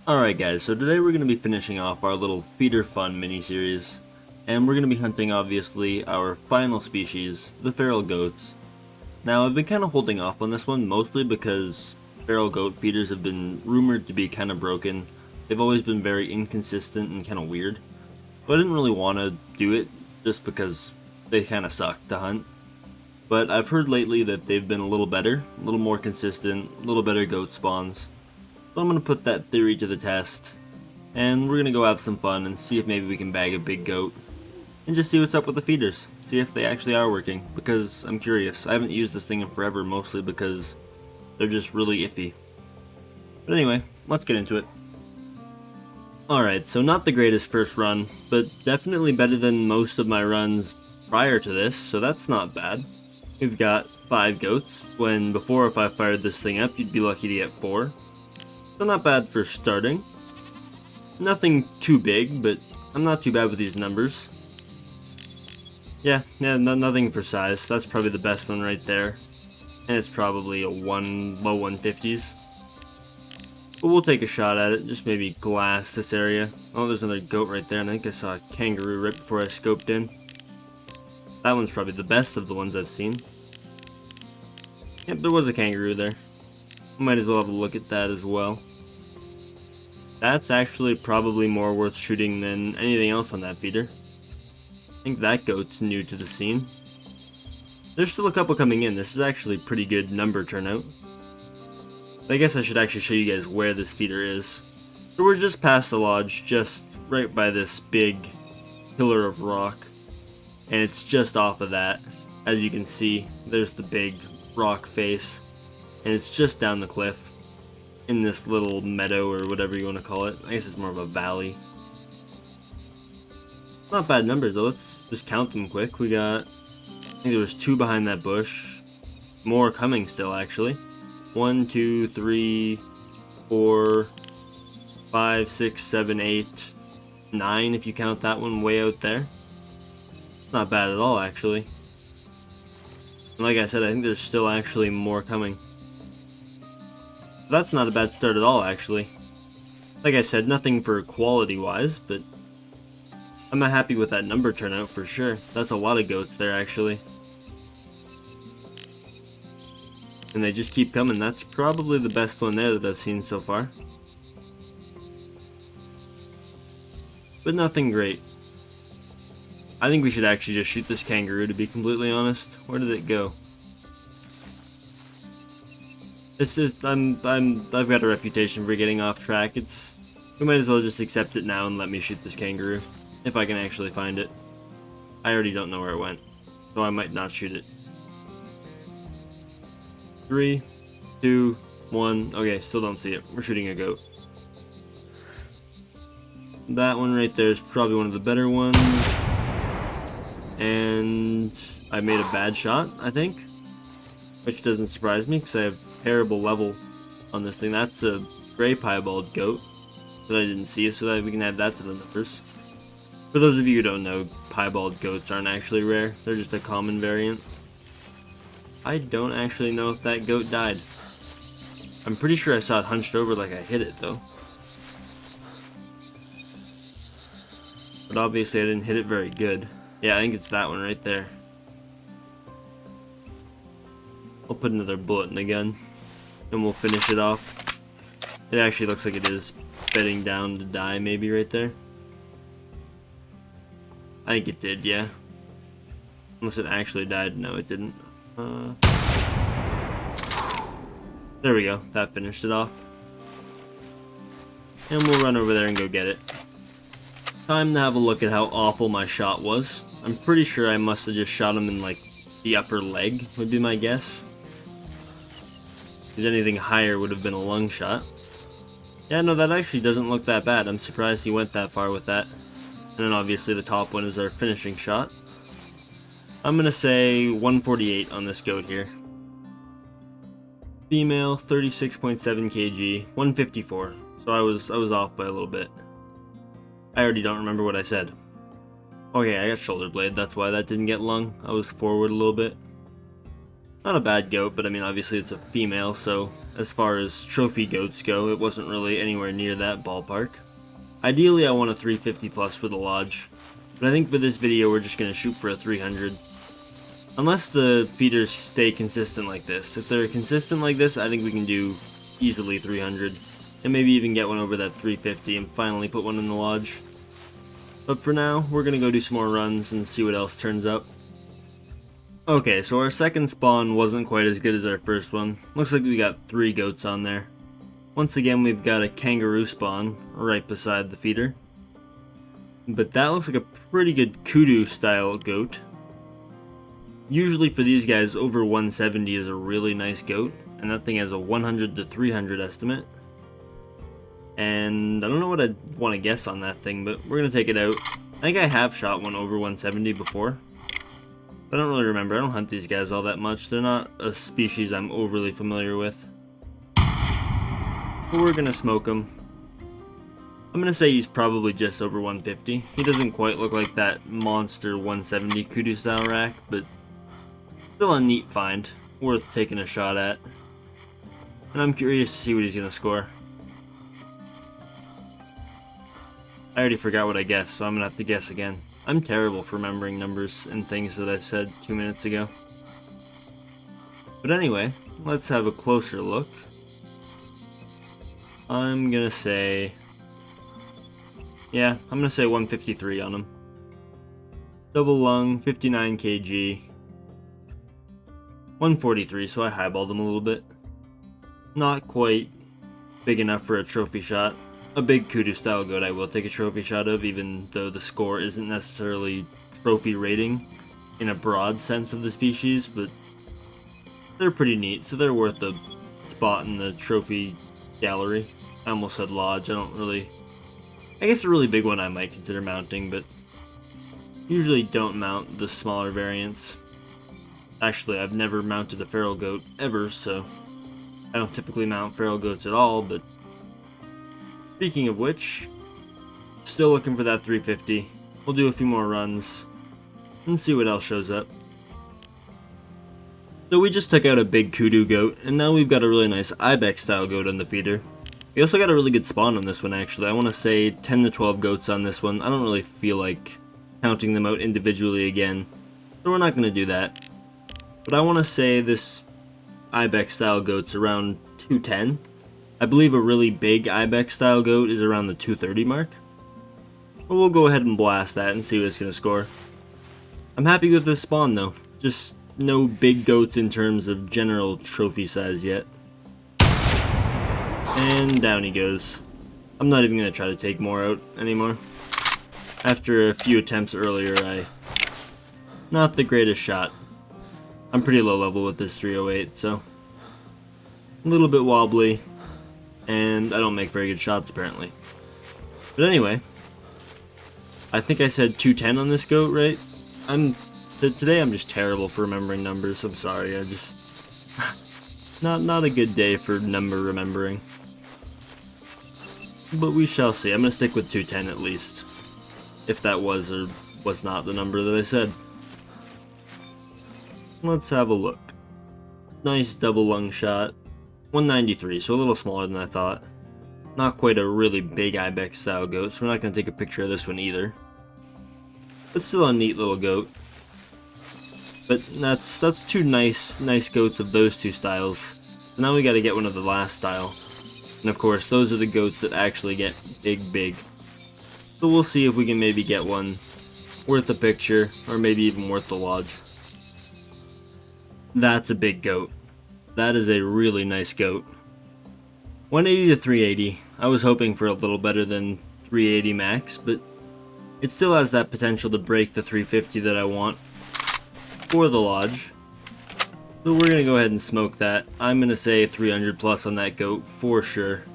Alright guys, so today we're going to be finishing off our little feeder fun mini-series, and we're going to be hunting obviously our final species, the feral goats. Now I've been kind of holding off on this one mostly because feral goat feeders have been rumored to be kind of broken. They've always been very inconsistent and kind of weird, but I didn't really want to do it just because they kind of suck to hunt. But I've heard lately that they've been a little better, a little more consistent, a little better goat spawns. So I'm going to put that theory to the test, and we're going to go have some fun and see if maybe we can bag a big goat, and just see what's up with the feeders, see if they actually are working, because I'm curious. I haven't used this thing in forever, mostly because they're just really iffy. But anyway, let's get into it. Alright, so not the greatest first run, but definitely better than most of my runs prior to this, so that's not bad. We've got 5 goats, when before if I fired this thing up, you'd be lucky to get 4. So not bad for starting. Nothing too big, but I'm not too bad with these numbers. Yeah, nothing for size. That's probably the best one right there. And it's probably a low 150s. But we'll take a shot at it, just maybe glass this area. Oh, there's another goat right there, and I think I saw a kangaroo right before I scoped in. That one's probably the best of the ones I've seen. Yep, there was a kangaroo there. Might as well have a look at that as well. That's actually probably more worth shooting than anything else on that feeder. I think that goat's new to the scene. There's still a couple coming in. This is actually pretty good number turnout. I guess I should actually show you guys where this feeder is. So we're just past the lodge, just right by this big pillar of rock. And it's just off of that. As you can see, there's the big rock face. And it's just down the cliff. In this little meadow or whatever you want to call it. I guess it's more of a valley. Not bad numbers though. Let's just count them quick. We got, I think there was 2 behind that bush. More coming still actually. 1, 2, 3, 4, 5, 6, 7, 8, 9 if you count that one way out there. Not bad at all actually. And like I said, I think there's still actually more coming. That's not a bad start at all, actually. Like I said, nothing for quality-wise, but I'm not happy with that number turnout for sure. That's a lot of goats there, actually. And they just keep coming. That's probably the best one there that I've seen so far. But nothing great. I think we should actually just shoot this kangaroo, to be completely honest. Where did it go? It's just, I've got a reputation for getting off track. We might as well just accept it now and let me shoot this kangaroo. If I can actually find it. I already don't know where it went. So I might not shoot it. 3, 2, 1. Okay, still don't see it. We're shooting a goat. That one right there is probably one of the better ones. And I made a bad shot, I think. Which doesn't surprise me because I have terrible level on this thing. That's a gray piebald goat that I didn't see, so that we can add that to the numbers. For those of you who don't know, piebald goats aren't actually rare. They're just a common variant. I don't actually know if that goat died. I'm pretty sure I saw it hunched over like I hit it though. But obviously I didn't hit it very good. Yeah, I think it's that one right there. I'll put another bullet in the gun, and we'll finish it off. It actually looks like it is bedding down to die, maybe right there. I think it did, yeah. Unless it actually died. No, it didn't. There we go. That finished it off. And we'll run over there and go get it. Time to have a look at how awful my shot was. I'm pretty sure I must have just shot him in, like, the upper leg, would be my guess. Because anything higher would have been a lung shot. Yeah, no, that actually doesn't look that bad. I'm surprised he went that far with that. And then obviously the top one is our finishing shot. I'm gonna say 148 on this goat here. Female, 36.7 kg, 154. So I was off by a little bit. I already don't remember what I said. Okay, I got shoulder blade, that's why that didn't get lung. I was forward a little bit. Not a bad goat, but I mean, obviously it's a female, so as far as trophy goats go. It wasn't really anywhere near that ballpark. Ideally, I want a 350 plus for the lodge, but I think for this video we're just going to shoot for a 300. Unless the feeders stay consistent like this. If they're consistent like this, I think we can do easily 300, and maybe even get one over that 350 and finally put one in the lodge. But for now, we're going to go do some more runs and see what else turns up. Okay, so our second spawn wasn't quite as good as our first one. Looks like we got 3 goats on there. Once again, we've got a kangaroo spawn right beside the feeder. But that looks like a pretty good kudu style goat. Usually for these guys, over 170 is a really nice goat, and that thing has a 100 to 300 estimate. And I don't know what I'd want to guess on that thing, but we're going to take it out. I think I have shot one over 170 before. I don't really remember. I don't hunt these guys all that much. They're not a species I'm overly familiar with. But we're going to smoke him. I'm going to say he's probably just over 150. He doesn't quite look like that monster 170 kudu style rack, but still a neat find. Worth taking a shot at. And I'm curious to see what he's going to score. I already forgot what I guessed, so I'm going to have to guess again. I'm terrible for remembering numbers and things that I said 2 minutes ago. But anyway, let's have a closer look. I'm gonna say... yeah, I'm gonna say 153 on him. Double lung, 59 kg. 143, so I highballed him a little bit. Not quite big enough for a trophy shot. A big kudu style goat I will take a trophy shot of, even though the score isn't necessarily trophy rating in a broad sense of the species, but they're pretty neat, so they're worth a spot in the trophy gallery. I almost said lodge. I guess a really big one I might consider mounting, but usually don't mount the smaller variants. Actually, I've never mounted a feral goat ever, so I don't typically mount feral goats at all, but speaking of which, still looking for that 350. We'll do a few more runs and see what else shows up. So we just took out a big kudu goat, and now we've got a really nice ibex style goat on the feeder. We also got a really good spawn on this one actually. I want to say 10 to 12 goats on this one. I don't really feel like counting them out individually again, so we're not going to do that. But I want to say this ibex style goat's around 210. I believe a really big ibex style goat is around the 230 mark. But we'll go ahead and blast that and see what it's going to score. I'm happy with this spawn though. Just no big goats in terms of general trophy size yet. And down he goes. I'm not even going to try to take more out anymore. After a few attempts earlier, not the greatest shot. I'm pretty low level with this 308, so a little bit wobbly, and I don't make very good shots apparently. But anyway, I think I said 210 on this goat, right? Today I'm just terrible for remembering numbers. I'm sorry. I just not a good day for number remembering. But we shall see. I'm gonna stick with 210 at least, if that was or was not the number that I said. Let's have a look. Nice double lung shot. 193, so a little smaller than I thought. Not quite a really big ibex style goat, so we're not going to take a picture of this one either. But still a neat little goat. But that's two nice goats of those two styles. So now we got to get one of the last style. And of course, those are the goats that actually get big. So we'll see if we can maybe get one worth a picture, or maybe even worth the lodge. That's a big goat. That is a really nice goat. 180 to 380. I was hoping for a little better than 380 max, but it still has that potential to break the 350 that I want for the lodge. So we're gonna go ahead and smoke that. I'm gonna say 300 plus on that goat for sure.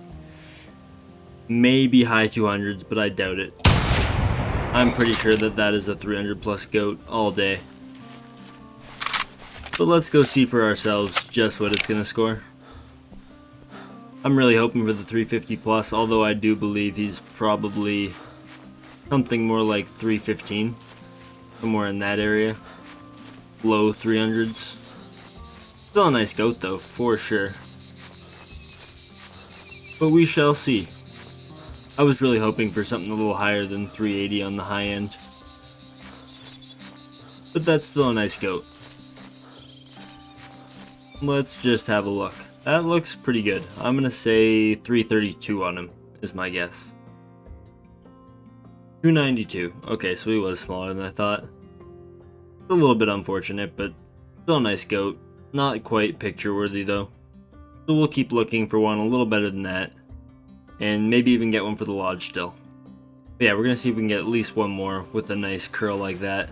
Maybe high 200s, but I doubt it. I'm pretty sure that is a 300 plus goat all day. But let's go see for ourselves just what it's going to score. I'm really hoping for the 350 plus, although I do believe he's probably something more like 315. Somewhere in that area. Low 300s. Still a nice goat though, for sure. but we shall see. I was really hoping for something a little higher than 380 on the high end, but that's still a nice goat. Let's just have a look. That looks pretty good. I'm gonna say 332 on him is my guess. 292. Okay, so he was smaller than I thought. A little bit unfortunate, but still a nice goat. Not quite picture worthy though. So we'll keep looking for one a little better than that, and maybe even get one for the lodge still. But yeah, we're gonna see if we can get at least one more with a nice curl like that.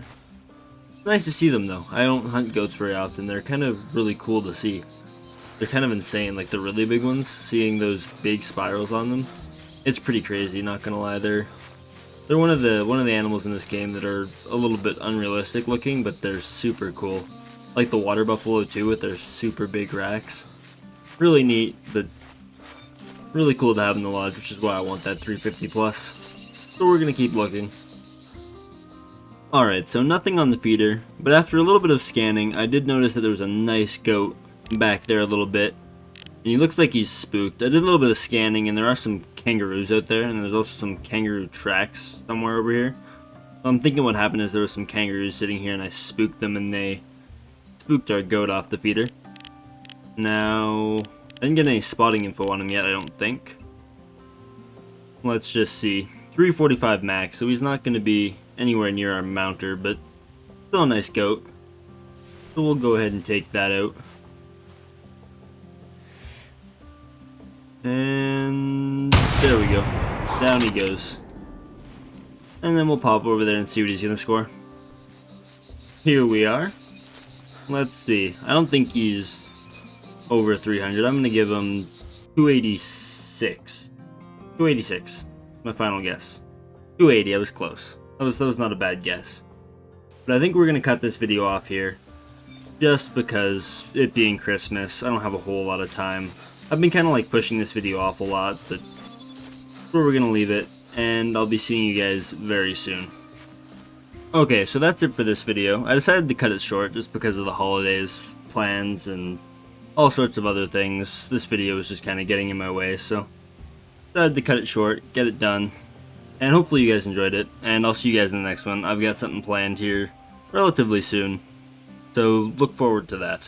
It's nice to see them though. I don't hunt goats very often. They're kind of really cool to see. They're kind of insane, like the really big ones, seeing those big spirals on them. It's pretty crazy, not gonna lie. They're one of the animals in this game that are a little bit unrealistic looking, but they're super cool. Like the water buffalo too, with their super big racks. Really neat, but really cool to have in the lodge, which is why I want that 350 plus. So we're gonna keep looking. Alright, so nothing on the feeder, but after a little bit of scanning, I did notice that there was a nice goat back there a little bit. And he looks like he's spooked. I did a little bit of scanning, and there are some kangaroos out there, and there's also some kangaroo tracks somewhere over here. So I'm thinking what happened is there were some kangaroos sitting here, and I spooked them, and they spooked our goat off the feeder. Now, I didn't get any spotting info on him yet, I don't think. Let's just see. 345 max, so he's not going to be anywhere near our mounter, but still a nice goat. So we'll go ahead and take that out. And there we go. Down he goes. And then we'll pop over there and see what he's going to score. Here we are. Let's see. I don't think he's over 300. I'm going to give him 286. 286. My final guess. 280. I was close. That was not a bad guess. But I think we're going to cut this video off here. Just because it being Christmas, I don't have a whole lot of time. I've been kind of like pushing this video off a lot, but that's where we're going to leave it. And I'll be seeing you guys very soon. Okay, so that's it for this video. I decided to cut it short just because of the holidays, plans, and all sorts of other things. This video was just kind of getting in my way, so decided to cut it short, get it done. And hopefully you guys enjoyed it, and I'll see you guys in the next one. I've got something planned here relatively soon, so look forward to that.